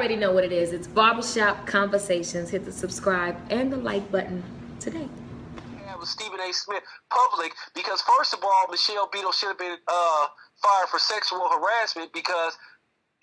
already know what it is. It's Barbershop Conversations. Hit the subscribe and the like button today. With Stephen A. Smith public because first of all, Michelle Beadle should have been fired for sexual harassment because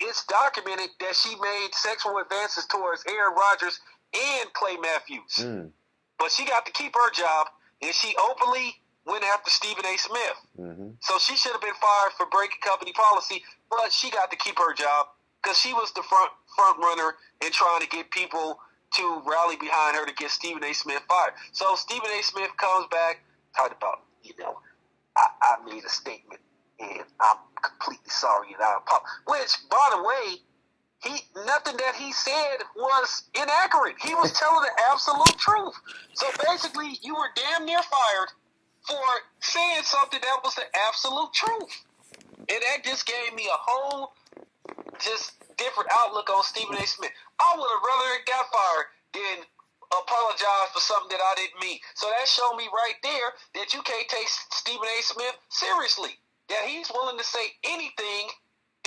it's documented that she made sexual advances towards Aaron Rodgers and Clay Matthews. But she got to keep her job, and she openly went after Stephen A. Smith. So she should have been fired for breaking company policy, but she got to keep her job because she was the front runner in trying to get people to rally behind her to get Stephen A. Smith fired. So Stephen A. Smith comes back, talked about, I made a statement and I'm completely sorry and I apologize. Which, by the way, nothing that he said was inaccurate. He was telling the absolute truth. So basically, you were damn near fired for saying something that was the absolute truth. And that just gave me a whole different outlook on Stephen A. Smith. I would have rather got fired than apologize for something that I didn't mean. So that showed me right there that you can't take Stephen A. Smith seriously. That he's willing to say anything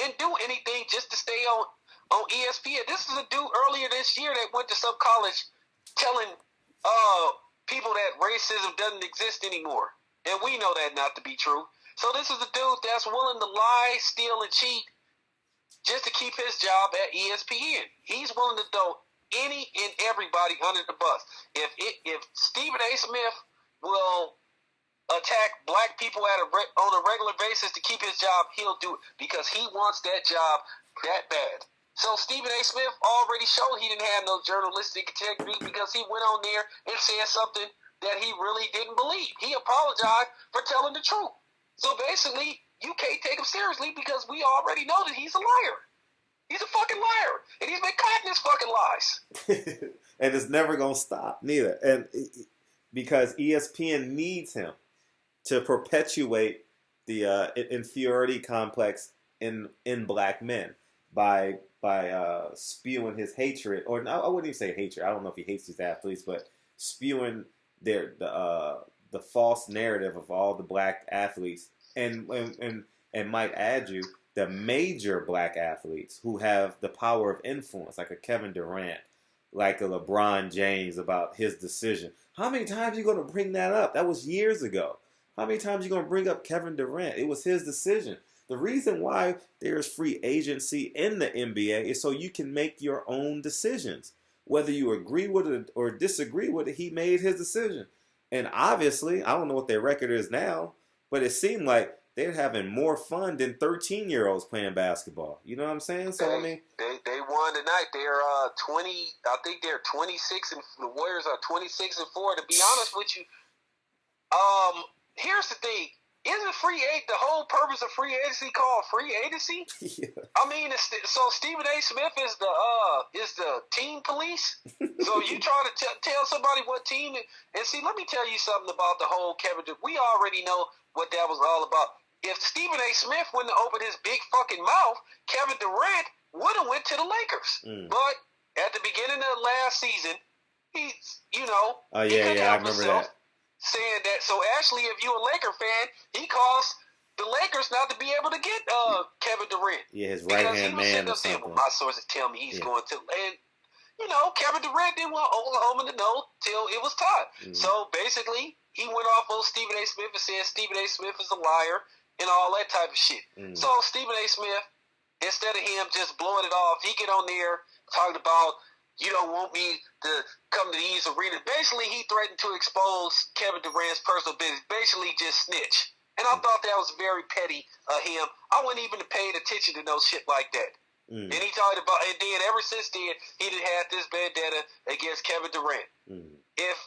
and do anything just to stay on ESPN. This is a dude earlier this year that went to some college telling people that racism doesn't exist anymore. And we know that not to be true. So this is a dude that's willing to lie, steal, and cheat just to keep his job at ESPN. He's willing to throw any and everybody under the bus. If Stephen A. Smith will attack black people on a regular basis to keep his job, he'll do it because he wants that job that bad. So Stephen A. Smith already showed he didn't have no journalistic integrity because he went on there and said something that he really didn't believe. He apologized for telling the truth. So basically, you can't take him seriously because we already know that he's a liar. He's a fucking liar. And he's been caught in his fucking lies. And it's never going to stop, neither. And because ESPN needs him to perpetuate the inferiority complex in black men by spewing his hatred, or no, I wouldn't even say hatred. I don't know if he hates these athletes, but spewing the false narrative of all the black athletes, and might add you the major black athletes who have the power of influence, like a Kevin Durant, like a LeBron James about his decision. How many times are you going to bring that up? That was years ago. How many times are you going to bring up Kevin Durant? It was his decision. The reason why there's free agency in the NBA is so you can make your own decisions. Whether you agree with it or disagree with it, he made his decision. And obviously, I don't know what their record is now, but it seemed like they're having more fun than 13-year-olds playing basketball. You know what I'm saying? So they won tonight. They're 20. I think they're 26, and the Warriors are 26-4. To be honest with you, here's the thing: isn't the whole purpose of free agency called free agency? Yeah. I mean, so Stephen A. Smith is the team police. So you try to tell somebody what team? And see, let me tell you something about the whole Kevin Durant. We already know what that was all about. If Stephen A. Smith wouldn't have opened his big fucking mouth, Kevin Durant would have went to the Lakers. But at the beginning of last season, he couldn't help himself saying that. So actually, if you're a Laker fan, he caused the Lakers not to be able to get Kevin Durant. Yeah, his right-hand man or saying, something. well, my sources tell me he's going to. And, Kevin Durant didn't want Oklahoma to know till it was time. So basically, he went off on Stephen A. Smith and said Stephen A. Smith is a liar and all that type of shit. So Stephen A. Smith, instead of him just blowing it off, he get on there talking about, you don't want me to come to these arenas. Basically, he threatened to expose Kevin Durant's personal business. Basically, just snitch. And I thought that was very petty of him. I wouldn't even have paid attention to no shit like that. And he talked about, and then ever since then, he done had this vendetta against Kevin Durant. If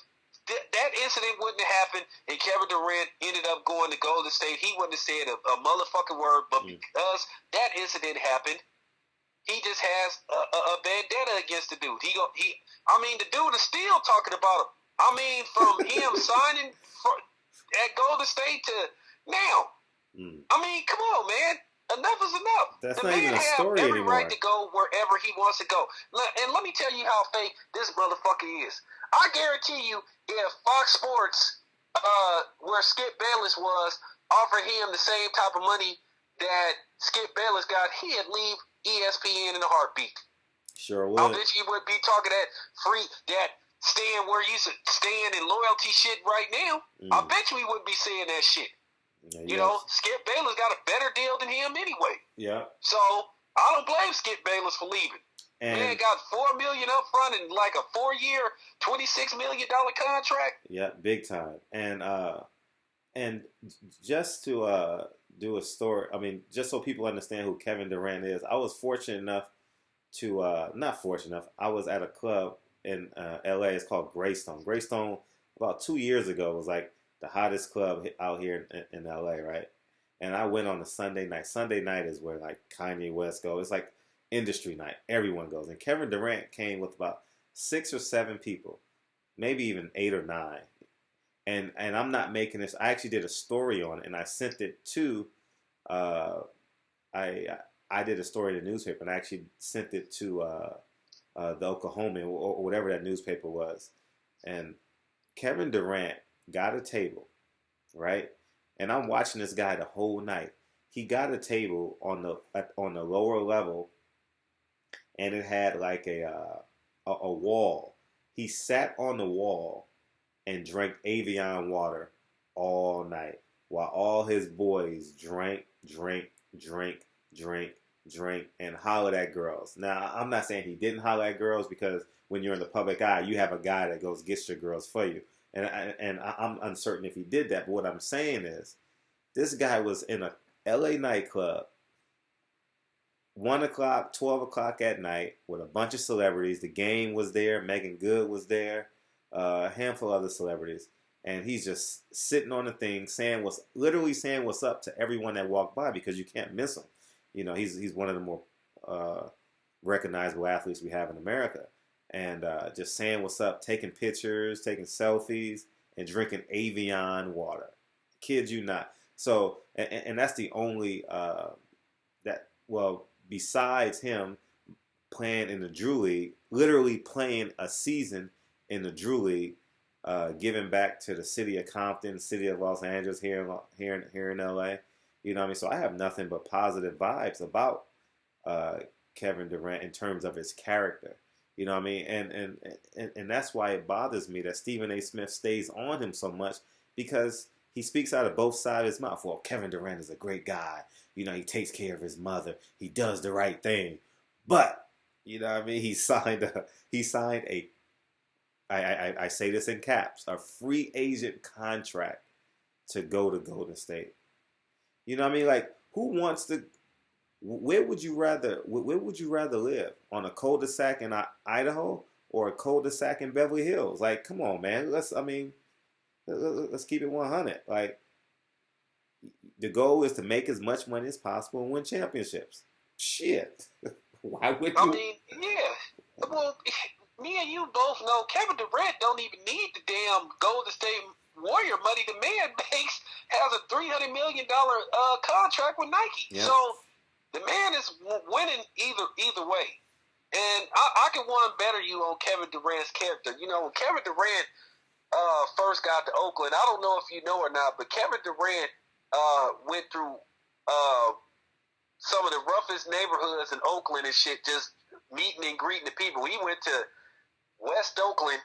that incident wouldn't have happened and Kevin Durant ended up going to Golden State, he wouldn't have said a motherfucking word. But because that incident happened, he just has a vendetta against the dude. The dude is still talking about him. I mean, from him signing at Golden State to now. I mean, come on, man. Enough is enough. That's the not man even a story have every anymore. right to go wherever he wants to go. And let me tell you how fake this motherfucker is. I guarantee you, if Fox Sports, where Skip Bayless was, offered him the same type of money that Skip Bayless got, he'd leave ESPN in a heartbeat. Sure I would. bet you would be talking that staying where you staying in loyalty shit right now. I bet you he wouldn't be saying that shit. Yeah, You know, Skip Bayless got a better deal than him anyway. Yeah. So I don't blame Skip Bayless for leaving. Man got $4 million up front and like a 4-year, $26 million contract. Yeah, big time. And just to do a story, I mean, just so people understand who Kevin Durant is, I was fortunate enough to not fortunate enough. I was at a club in LA. It's called Greystone. Greystone about 2 years ago was like the hottest club out here in LA, right? And I went on a Sunday night. Sunday night is where like Kanye West goes. It's like industry night. Everyone goes. And Kevin Durant came with about 6 or 7 people, maybe even 8 or 9. And I'm not making this. I actually did a story on it, and I sent it to. I did a story in the newspaper, and I actually sent it to the Oklahoman or whatever that newspaper was. And Kevin Durant got a table, right? And I'm watching this guy the whole night. He got a table on the lower level, and it had like a wall. He sat on the wall and drank Evian water all night while all his boys drank, and hollered at girls. Now, I'm not saying he didn't holler at girls, because when you're in the public eye, you have a guy that goes gets your girls for you. And I'm uncertain if he did that. But what I'm saying is, this guy was in a LA nightclub, 1 o'clock, 12 o'clock at night, with a bunch of celebrities. The Game was there. Megan Good was there. A handful of other celebrities. And he's just sitting on the thing, literally saying what's up to everyone that walked by, because you can't miss him. You know, he's one of the more recognizable athletes we have in America. And just saying what's up, taking pictures, taking selfies, and drinking Evian water. Kid you not. So, and that's the only, besides him playing in the Drew League, literally playing a season in the Drew League, giving back to the city of Compton, city of Los Angeles, here in LA. You know what I mean? So I have nothing but positive vibes about Kevin Durant in terms of his character. You know what I mean? And that's why it bothers me that Stephen A. Smith stays on him so much, because he speaks out of both sides of his mouth. Well, Kevin Durant is a great guy. You know, he takes care of his mother. He does the right thing. But, you know what I mean? He signed a I say this in caps, a free agent contract to go to Golden State. You know what I mean? Like, where would you rather live? On a cul-de-sac in Idaho or a cul-de-sac in Beverly Hills? Like, come on, man. Let's keep it 100. Like, the goal is to make as much money as possible and win championships. Shit. Why would you? I mean, yeah. Well, me and you both know Kevin Durant don't even need the damn Golden State Warrior money. The man has a $300 million contract with Nike. Yep. So the man is winning either way. And I can better you on Kevin Durant's character. You know, when Kevin Durant first got to Oakland, I don't know if you know or not, but Kevin Durant went through some of the roughest neighborhoods in Oakland and shit, just meeting and greeting the people. He went to West Oakland,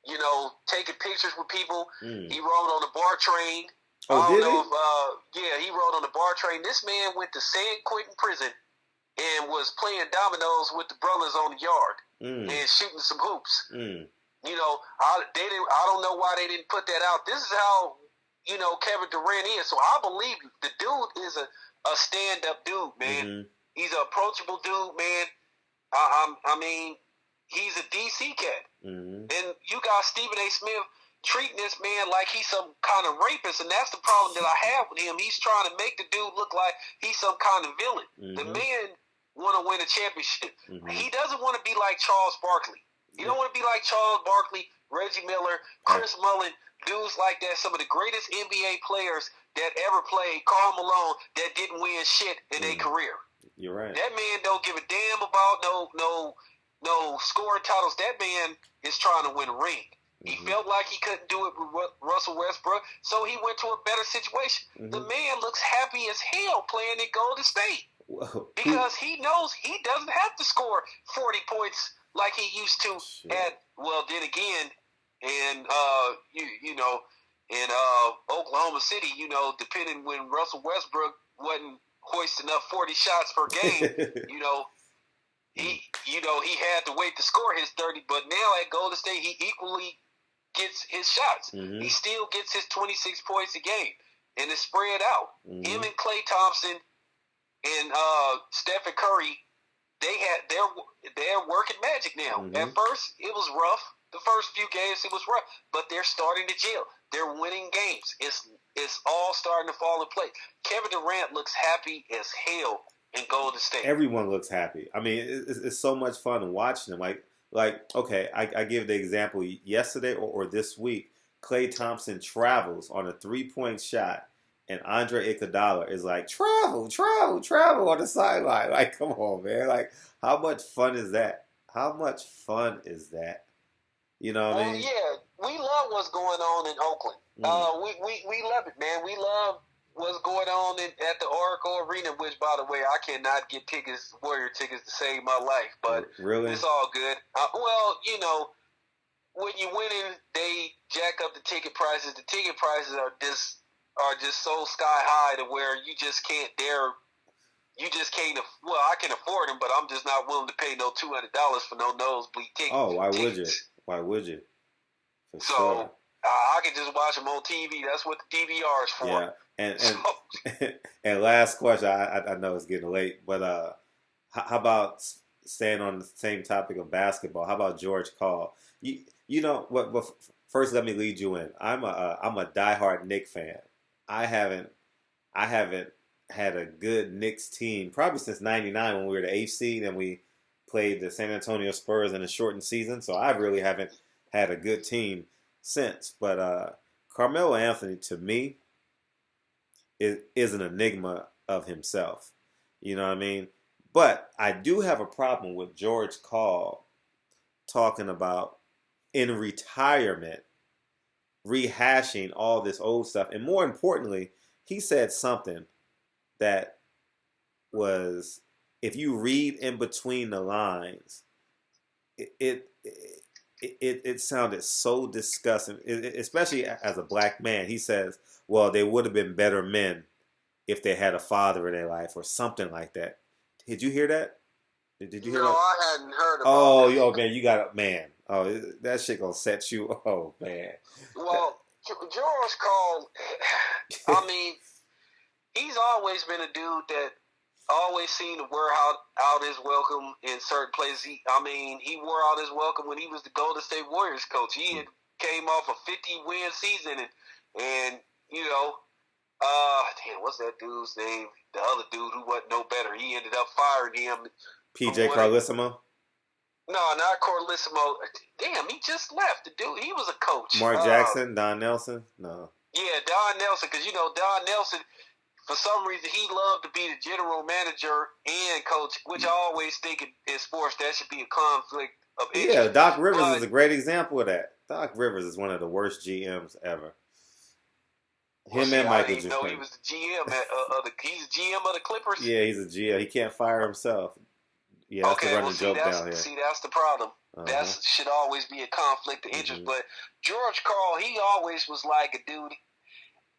you know, taking pictures with people. He rode on the bar train. He rode on the bar train. This man went to San Quentin prison and was playing dominoes with the brothers on the yard and shooting some hoops. You know, I don't know why they didn't put that out. This is how, you know, Kevin Durant is. So I believe the dude is a stand-up dude, man. He's an approachable dude, man. I mean, he's a DC cat. And you got Stephen A. Smith treating this man like he's some kind of rapist, and that's the problem that I have with him. He's trying to make the dude look like he's some kind of villain. The man want to win a championship. He doesn't want to be like Charles Barkley. You don't want to be like Charles Barkley, Reggie Miller, Chris Mullin, dudes like that, some of the greatest NBA players that ever played, Karl Malone, that didn't win shit in their career. You're right. That man don't give a damn about no scoring titles. That man is trying to win a ring. He felt like he couldn't do it with Russell Westbrook, so he went to a better situation. The man looks happy as hell playing in Golden State. Because he knows he doesn't have to score 40 points like he used to then again, and in Oklahoma City, depending when Russell Westbrook wasn't hoisting up 40 shots per game, he had to wait to score his 30, but now at Golden State he equally gets his shots. Mm-hmm. He still gets his 26 points a game, and it's spread out. Mm-hmm. Him and Klay Thompson and Stephen Curry, they're working magic now. Mm-hmm. At first, it was rough. The first few games, it was rough, but they're starting to gel. They're winning games. It's all starting to fall in place. Kevin Durant looks happy as hell in Golden State. Everyone looks happy. I mean, it's so much fun watching them. Like okay, I give the example yesterday or this week. Klay Thompson travels on a 3-point shot, and Andre Iguodala is like, travel on the sideline. Like, come on, man. Like, how much fun is that? How much fun is that? You know what I mean? Yeah, we love what's going on in Oakland. We love it, man. We love what's going on at the Oracle Arena, which, by the way, I cannot get Warrior tickets to save my life, but really? It's all good. When you winning, they jack up the ticket prices. The ticket prices are just so sky high to where you just can't dare. You just can't. Well, I can afford them, but I'm just not willing to pay no $200 for no nosebleed tickets. Oh, why would you? Why would you? For sure. I can just watch them on TV. That's what the DVR is for. Yeah, and and last question. I know it's getting late, but how about staying on the same topic of basketball? How about George Karl? You know what? But first, let me lead you in. I'm a diehard Knicks fan. I haven't had a good Knicks team probably since '99 when we were the 8th seed and we played the San Antonio Spurs in a shortened season. So I really haven't had a good team since. But Carmelo Anthony, to me, is an enigma of himself. You know what I mean? But I do have a problem with George Karl talking about in retirement rehashing all this old stuff. And more importantly, he said something that was, if you read in between the lines, it sounded so disgusting, especially as a black man. He says, well, they would have been better men if they had a father in their life or something like that. Did you hear that? Did you hear that? No, I hadn't heard about that. Oh, man, you got a man. Oh, that shit gonna set you. Oh, man. Well, George Karl, I mean, he's always been a dude that always seemed to wear out his welcome in certain places. He wore out his welcome when he was the Golden State Warriors coach. He had came off a 50-win season, and what's that dude's name? The other dude who wasn't no better. He ended up firing him. PJ Carlissimo? No, not Carlissimo. Damn, he just left. The dude, he was a coach. Mark Jackson? Don Nelson? No. Yeah, Don Nelson, because, Don Nelson, for some reason, he loved to be the general manager and coach, which I always think in sports that should be a conflict of interest. Yeah, Doc Rivers is a great example of that. Doc Rivers is one of the worst GMs ever. And Michael I didn't know he was the GM he's the GM of the Clippers? Yeah, he's a GM. He can't fire himself. Yeah, that's the running joke down here. See, that's the problem. That should always be a conflict of interest. But George Karl, he always was like a dude.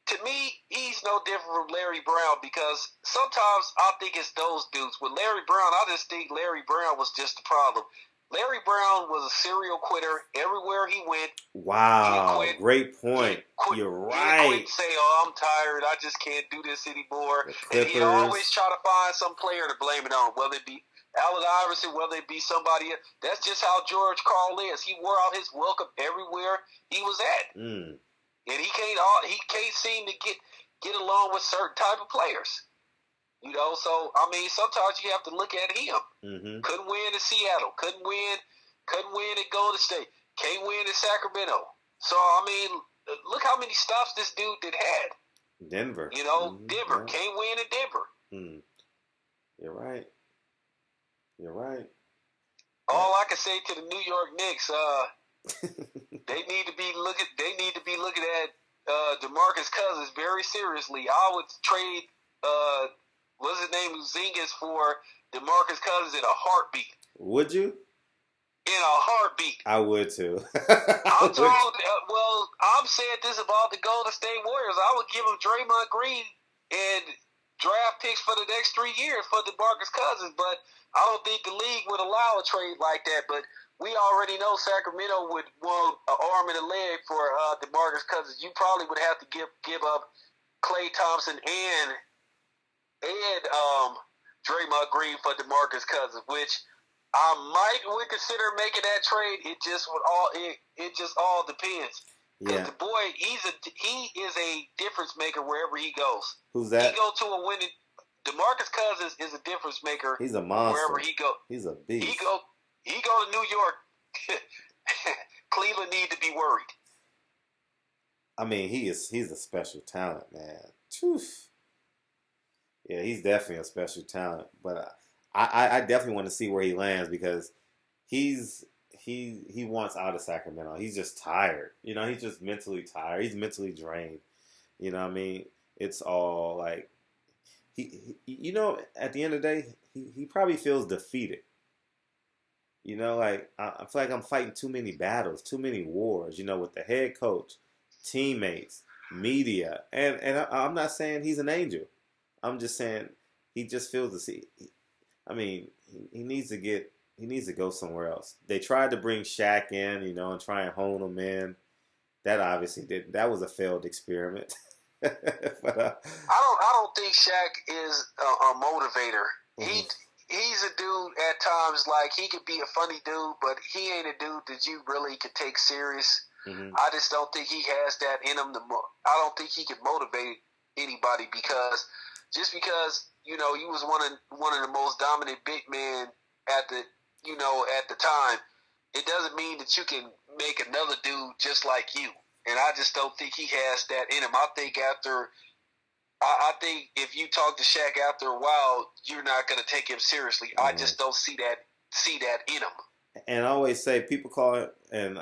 To me, he's no different from Larry Brown because sometimes I think it's those dudes. With Larry Brown, I just think Larry Brown was just the problem. Larry Brown was a serial quitter everywhere he went. Wow, great point. You're right. He quit, say, "Oh, I'm tired. I just can't do this anymore." And he'd always try to find some player to blame it on, whether it be Allen Iverson, whether it be somebody else. That's just how George Karl is. He wore out his welcome everywhere he was at, and he can't seem to get along with certain type of players. So sometimes you have to look at him. Couldn't win in Seattle. Couldn't win at Golden State. Can't win in Sacramento. So look how many stops this dude had. Denver. Denver. Right. Can't win in Denver. You're right. All I can say to the New York Knicks, they need to be looking at DeMarcus Cousins very seriously. I would trade what's his name, Zingas for DeMarcus Cousins in a heartbeat. Would you? In a heartbeat. I would too. I'm told. Well, I'm saying this about the Golden State Warriors. I would give them Draymond Green and draft picks for the next 3 years for DeMarcus Cousins, but I don't think the league would allow a trade like that. But we already know Sacramento would want an arm and a leg for DeMarcus Cousins. You probably would have to give up Klay Thompson and Draymond Green for DeMarcus Cousins, which I would consider making that trade. It just all depends. Because the boy, he is a difference maker wherever he goes. Who's that? He go to a winning. DeMarcus Cousins is a difference maker. He's a monster. Wherever he go. He's a beast. He go to New York. Cleveland need to be worried. I mean, he's a special talent, man. Oof. Yeah, he's definitely a special talent. But I definitely want to see where he lands because he wants out of Sacramento. He's just tired. He's just mentally tired. He's mentally drained. You know what I mean? It's all like he at the end of the day, he probably feels defeated. Like I feel like I'm fighting too many battles, too many wars, with the head coach, teammates, media. And I'm not saying he's an angel. I'm just saying he just feels the see. I mean, he needs to go somewhere else. They tried to bring Shaq in, and try and hone him in. That obviously didn't. That was a failed experiment. But, I don't think Shaq is a motivator. Mm-hmm. He's a dude at times, like, he could be a funny dude, but he ain't a dude that you really could take serious. Mm-hmm. I just don't think he has that in him. I don't think he can motivate anybody because he was one of the most dominant big men at the time. It doesn't mean that you can make another dude just like you. And I just don't think he has that in him. I think if you talk to Shaq after a while, you're not going to take him seriously. Mm-hmm. I just don't see that in him. And I always say, people call it, and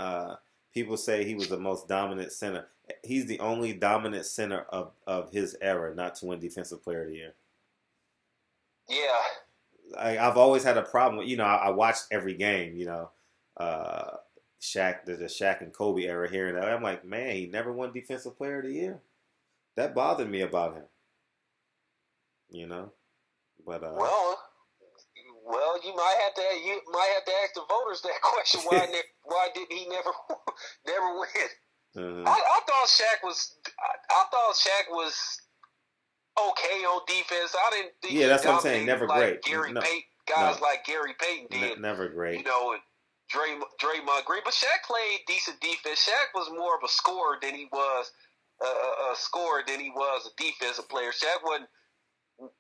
people say he was the most dominant center. He's the only dominant center of his era not to win Defensive Player of the Year. Yeah. I've always had a problem with, I watched every game, Shaq, the Shaq and Kobe era here and there. I'm like, man, he never won Defensive Player of the Year. That bothered me about him. But well, you might have to ask the voters that question. Why did he never win? Mm-hmm. I thought Shaq was okay on defense. I didn't think. Yeah, that's what I'm saying. Never like great. Like Gary Payton did. Never great. And Draymond Green, but Shaq played decent defense. Shaq was more of a scorer than he was a defensive player. Shaq wasn't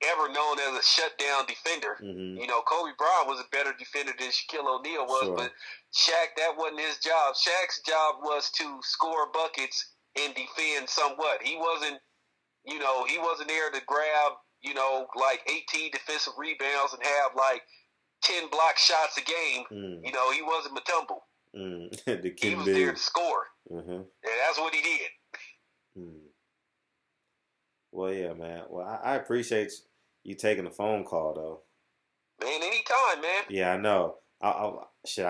ever known as a shutdown defender. Mm-hmm. Kobe Bryant was a better defender than Shaquille O'Neal was, sure. But Shaq, that wasn't his job. Shaq's job was to score buckets and defend somewhat. He wasn't there to grab, like 18 defensive rebounds and have like 10 block shots a game. Mm. He wasn't Mutombo. Mm. He was there to score. Mm-hmm. And that's what he did. Mm. Well, yeah, man. Well, I appreciate you taking the phone call, though. Man, anytime, man. Yeah, I know. I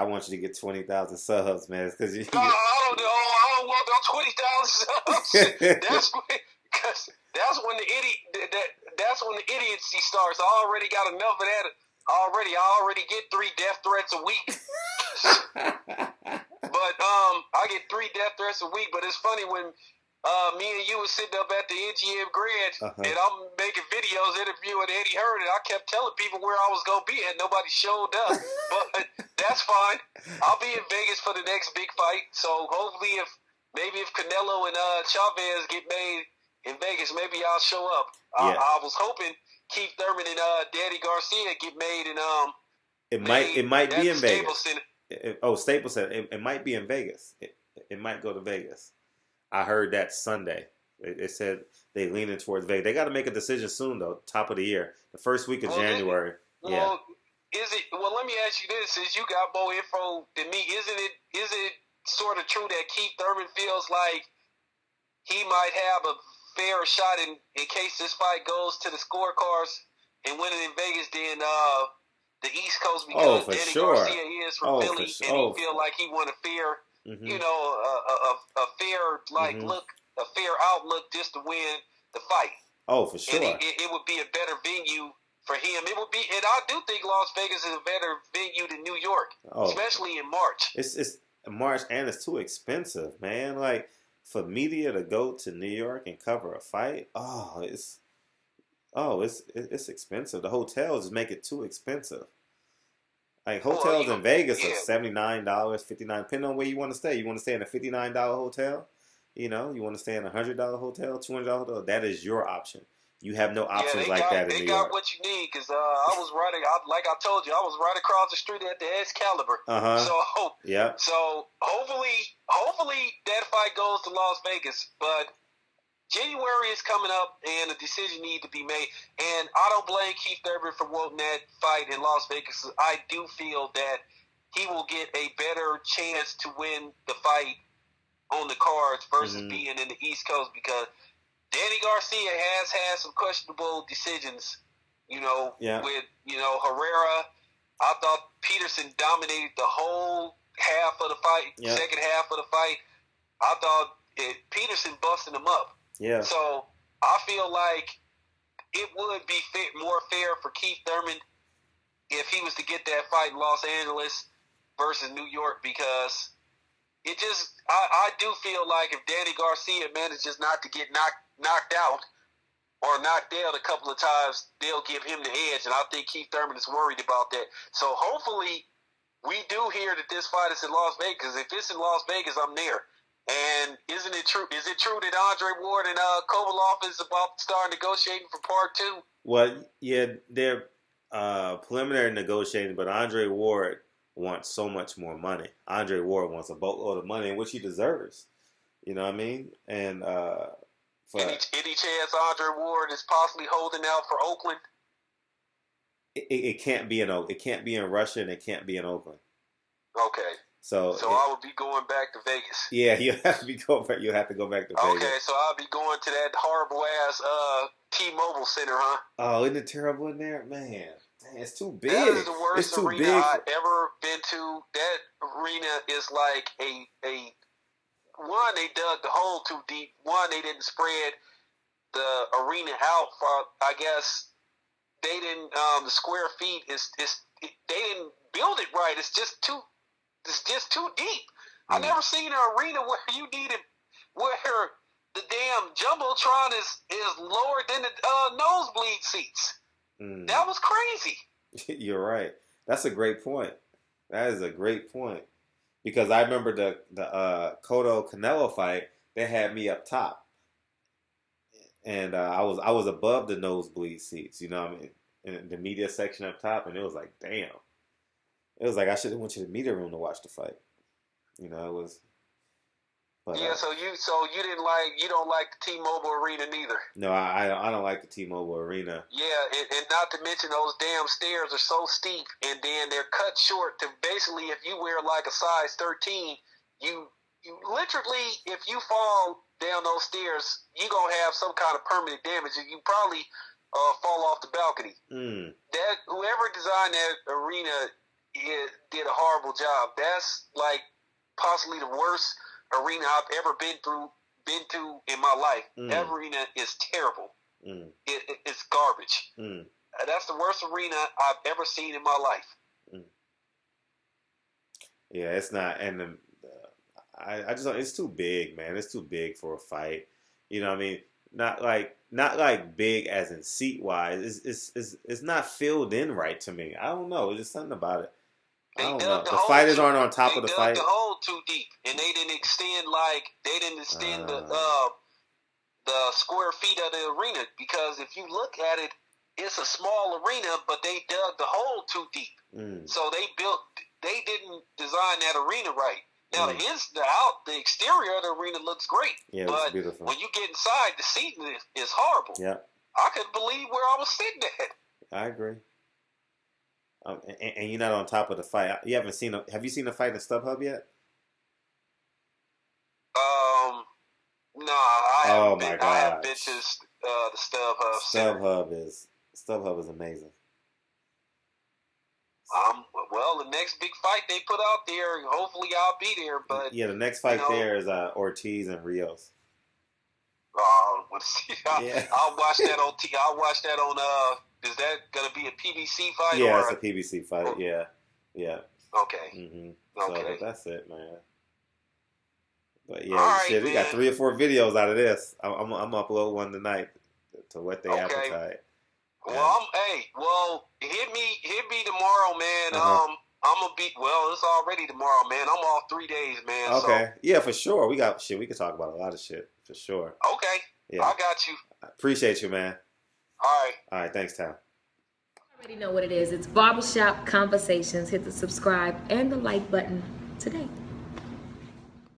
want you to get 20,000 subs, man. Because I don't want no 20,000 subs. That's when the idiocy starts. I already got enough of that. I already get 3 death threats a week. But I get 3 death threats a week. But it's funny when me and you was sitting up at the NGM Grand, and I'm making videos interviewing Eddie Hearn, and I kept telling people where I was gonna be, and nobody showed up. But that's fine. I'll be in Vegas for the next big fight. So hopefully, if Canelo and Chavez get made in Vegas, maybe I'll show up. Yeah. I was hoping Keith Thurman and Danny Garcia get made in it might be in Vegas. Staples Center. It might be in Vegas. It might go to Vegas. I heard that Sunday. They said they leaning towards Vegas. They got to make a decision soon, though. Top of the year, the first week of January. Well, let me ask you this: since you got more info than me, is it sort of true that Keith Thurman feels like he might have a fair shot in case this fight goes to the scorecards and winning in Vegas than the East Coast Oh, because for Danny sure. Garcia is from Oh, for Philly, sure. and Oh, he feel like he want a fair, mm-hmm. you know, a fair Mm-hmm. look, a fair outlook just to win the fight. Oh, for sure. And it would be a better venue for him. It would be, and I do think Las Vegas is a better venue than New York, especially in March. It's March, and it's too expensive, man. Like for media to go to New York and cover a fight, it's expensive. The hotels just make it too expensive. Like hotels in Vegas are $79, $59, depending on where you want to stay. You want to stay in a $59 hotel, you want to stay in a $100 hotel, $200 hotel. That is your option. You have no options that in New York. They got what you need because I was like I told you, I was right across the street at the Excalibur. So hopefully that fight goes to Las Vegas, but January is coming up, and a decision needs to be made. And I don't blame Keith Thurman for wanting that fight in Las Vegas. I do feel that he will get a better chance to win the fight on the cards versus being in the East Coast because Danny Garcia has had some questionable decisions, with, Herrera. I thought Peterson dominated the whole half of the fight, second half of the fight. I thought Peterson busted him up. Yeah. So I feel like it would be more fair for Keith Thurman if he was to get that fight in Los Angeles versus New York because it just I do feel like if Danny Garcia manages not to get knocked out or knocked down a couple of times, they'll give him the edge, and I think Keith Thurman is worried about that. So hopefully we do hear that this fight is in Las Vegas. If it's in Las Vegas, I'm there. And isn't it true? Is it true that Andre Ward and Kovalev is about to start negotiating for part 2? Well, yeah, they're preliminary negotiating, but Andre Ward wants so much more money. Andre Ward wants a boatload of money, which he deserves. You know what I mean? And any chance Andre Ward is possibly holding out for Oakland? It can't be in Russia, and it can't be in Oakland. Okay. So I would be going back to Vegas. Yeah, you have to go back to Vegas. Okay, so I'll be going to that horrible ass T-Mobile Center, huh? Oh, isn't it terrible in there, man? Dang, it's too big. That is the worst arena I've ever been to. That arena is like a one. They dug the hole too deep. One, they didn't spread the arena out for. I guess they didn't. The square feet they didn't build it right. It's just too deep. I've never seen an arena where the damn jumbotron is lower than the nosebleed seats. That was crazy. You're right. That's a great point. That is a great point. Because I remember the Cotto Canelo fight. They had me up top, and I was above the nosebleed seats. You know what I mean? In the media section up top, and it was like, damn. It was like I should have went to the media room to watch the fight. It was. But, yeah, so you don't like the T-Mobile Arena neither. No, I don't like the T-Mobile Arena. Yeah, and not to mention those damn stairs are so steep, and then they're cut short to basically if you wear like a size 13, you literally if you fall down those stairs, you gonna have some kind of permanent damage, and you probably fall off the balcony. That whoever designed that arena did a horrible job. That's like possibly the worst arena I've ever been to in my life. That arena is terrible. It's garbage. That's the worst arena I've ever seen in my life. Yeah, it's not, and I just it's too big, man. It's too big for a fight. You know what I mean? Not like big as in seat wise. It's not filled in right to me. I don't know. It's just something about it. I don't know. The fighters aren't on top of the fight. They dug the hole too deep, and they didn't extend the square feet of the arena. Because if you look at it, it's a small arena, but they dug the hole too deep. So they didn't design that arena right. Now the exterior of the arena looks great, yeah, but beautiful. When you get inside, the seating is horrible. Yeah, I couldn't believe where I was sitting at. I agree. And you're not on top of the fight. You haven't seen. Have you seen the fight in StubHub yet? No, I haven't been to the StubHub. StubHub is StubHub is amazing. Well, the next big fight they put out there, hopefully I'll be there. But yeah, the next fight there is Ortiz and Rios. Yeah. I'll watch that on. I'll watch that on. Is that gonna be a PBC fight? Yeah, or it's a PBC fight. Oh. Yeah. Okay. So that's it, man. But yeah, right, shit, we man. got 3 or 4 videos out of this. I'm upload one tonight to whet their appetite. Well, hit me tomorrow, man. I'm gonna be. Well, it's already tomorrow, man. I'm off 3 days, man. Okay. So. Yeah, for sure. We got shit. We can talk about a lot of shit for sure. Okay. Yeah. I got you. I appreciate you, man. All right. All right. Thanks, Tom. You already know what it is. It's Barbershop Conversations. Hit the subscribe and the like button today.